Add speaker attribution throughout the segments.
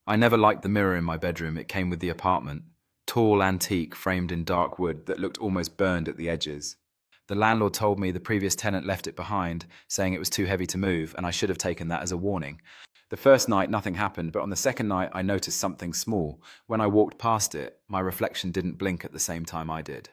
Speaker 1: I never liked the mirror in my bedroom. It came with the apartment. Tall, antique, framed in dark wood that looked almost burned at the edges. The landlord told me the previous tenant left it behind, saying it was too heavy to move, and I should have taken that as a warning. The first night, nothing happened, but on the second night, I noticed something small. When I walked past it, my reflection didn't blink at the same time I did.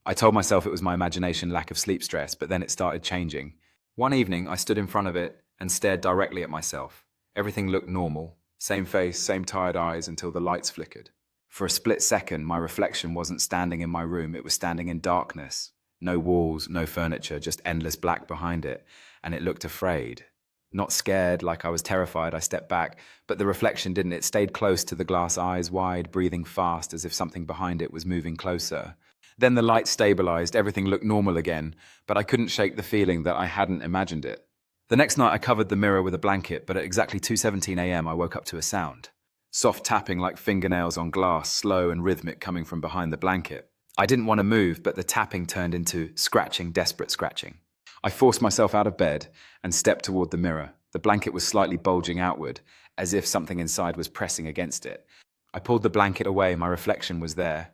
Speaker 1: I told myself it was my imagination, lack of sleep stress, but then it started changing. One evening, I stood in front of it and stared directly at myself. Everything looked normal. Same face, same tired eyes until the lights flickered. For a split second, my reflection wasn't standing in my room, it was standing in darkness. No walls, no furniture, just endless black behind it, and it looked afraid. Not scared, like I was terrified, I stepped back, but the reflection didn't. It stayed close to the glass, eyes wide, breathing fast, as if something behind it was moving closer. Then the light stabilized, everything looked normal again, but I couldn't shake the feeling that I hadn't imagined it. The next night I covered the mirror with a blanket, but at exactly 2:17 a.m. I woke up to a sound. Soft tapping like fingernails on glass, slow and rhythmic coming from behind the blanket. I didn't want to move, but the tapping turned into scratching, desperate scratching. I forced myself out of bed and stepped toward the mirror. The blanket was slightly bulging outward, as if something inside was pressing against it. I pulled the blanket away, my reflection was there,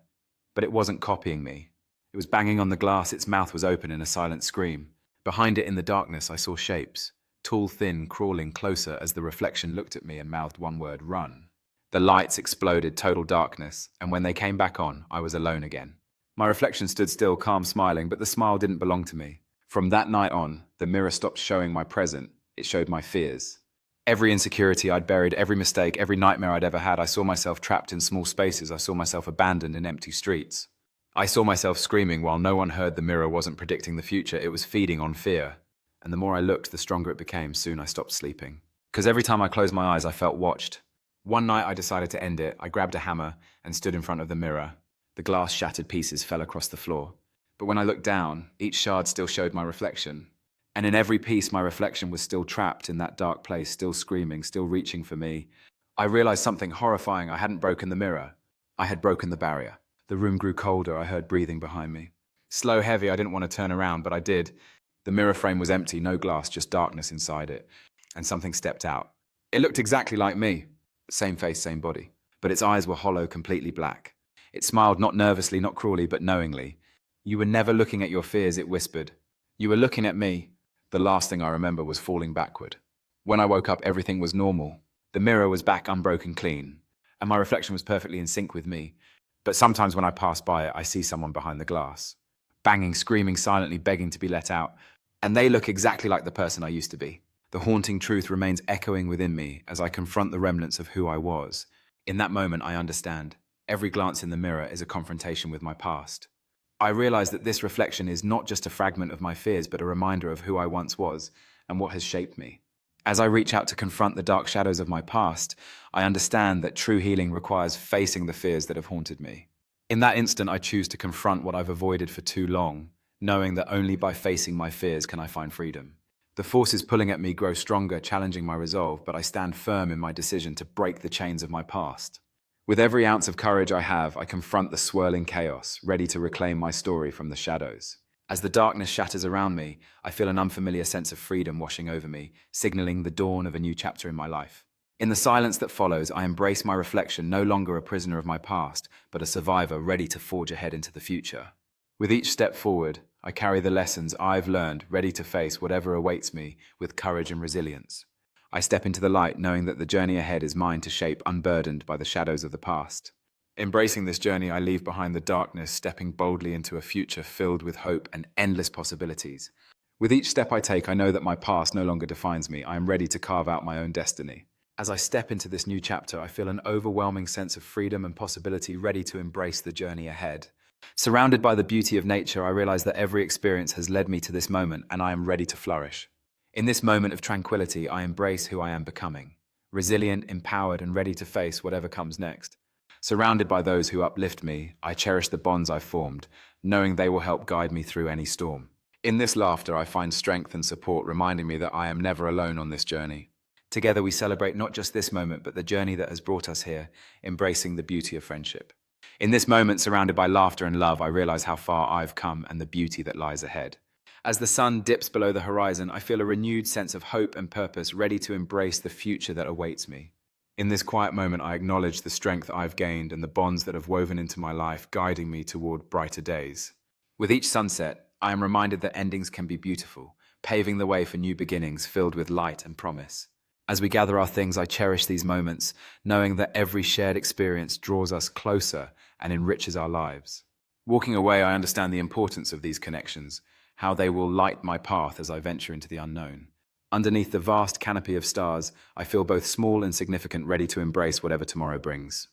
Speaker 1: but it wasn't copying me. It was banging on the glass, its mouth was open in a silent scream. Behind it in the darkness I saw shapes, tall, thin, crawling closer as the reflection looked at me and mouthed one word, run. The lights exploded, total darkness, and when they came back on, I was alone again. My reflection stood still, calm, smiling, but the smile didn't belong to me. From that night on, the mirror stopped showing my present, it showed my fears. Every insecurity I'd buried, every mistake, every nightmare I'd ever had, I saw myself trapped in small spaces, I saw myself abandoned in empty streets. I saw myself screaming while no one heard. The mirror wasn't predicting the future, it was feeding on fear. And the more I looked, the stronger it became. Soon I stopped sleeping. Because every time I closed my eyes, I felt watched. One night I decided to end it. I grabbed a hammer and stood in front of the mirror. The glass shattered pieces fell across the floor. But when I looked down, each shard still showed my reflection. And in every piece, my reflection was still trapped in that dark place, still screaming, still reaching for me. I realized something horrifying. I hadn't broken the mirror. I had broken the barrier. The room grew colder. I heard breathing behind me. Slow, heavy, I didn't want to turn around, but I did. The mirror frame was empty, no glass, just darkness inside it. And something stepped out. It looked exactly like me. Same face, same body. But its eyes were hollow, completely black. It smiled not nervously, not cruelly, but knowingly. You were never looking at your fears, it whispered. You were looking at me. The last thing I remember was falling backward. When I woke up, everything was normal. The mirror was back unbroken clean, and my reflection was perfectly in sync with me. But sometimes when I pass by it, I see someone behind the glass, banging, screaming silently, begging to be let out. And they look exactly like the person I used to be. The haunting truth remains echoing within me as I confront the remnants of who I was. In that moment, I understand. Every glance in the mirror is a confrontation with my past. I realize that this reflection is not just a fragment of my fears, but a reminder of who I once was and what has shaped me. As I reach out to confront the dark shadows of my past, I understand that true healing requires facing the fears that have haunted me. In that instant, I choose to confront what I've avoided for too long, knowing that only by facing my fears can I find freedom. The forces pulling at me grow stronger, challenging my resolve, but I stand firm in my decision to break the chains of my past. With every ounce of courage I have, I confront the swirling chaos, ready to reclaim my story from the shadows. As the darkness shatters around me, I feel an unfamiliar sense of freedom washing over me, signaling the dawn of a new chapter in my life. In the silence that follows, I embrace my reflection, no longer a prisoner of my past, but a survivor ready to forge ahead into the future. With each step forward, I carry the lessons I've learned, ready to face whatever awaits me with courage and resilience. I step into the light, knowing that the journey ahead is mine to shape, unburdened by the shadows of the past. Embracing this journey, I leave behind the darkness, stepping boldly into a future filled with hope and endless possibilities. With each step I take, I know that my past no longer defines me. I am ready to carve out my own destiny. As I step into this new chapter, I feel an overwhelming sense of freedom and possibility, ready to embrace the journey ahead. Surrounded by the beauty of nature, I realize that every experience has led me to this moment, and I am ready to flourish. In this moment of tranquility, I embrace who I am becoming, resilient, empowered, and ready to face whatever comes next. Surrounded by those who uplift me, I cherish the bonds I've formed, knowing they will help guide me through any storm. In this laughter, I find strength and support, reminding me that I am never alone on this journey. Together, we celebrate not just this moment, but the journey that has brought us here, embracing the beauty of friendship. In this moment, surrounded by laughter and love, I realize how far I've come and the beauty that lies ahead. As the sun dips below the horizon, I feel a renewed sense of hope and purpose, ready to embrace the future that awaits me. In this quiet moment, I acknowledge the strength I've gained and the bonds that have woven into my life, guiding me toward brighter days. With each sunset, I am reminded that endings can be beautiful, paving the way for new beginnings filled with light and promise. As we gather our things, I cherish these moments, knowing that every shared experience draws us closer and enriches our lives. Walking away, I understand the importance of these connections, how they will light my path as I venture into the unknown. Underneath the vast canopy of stars, I feel both small and significant, ready to embrace whatever tomorrow brings.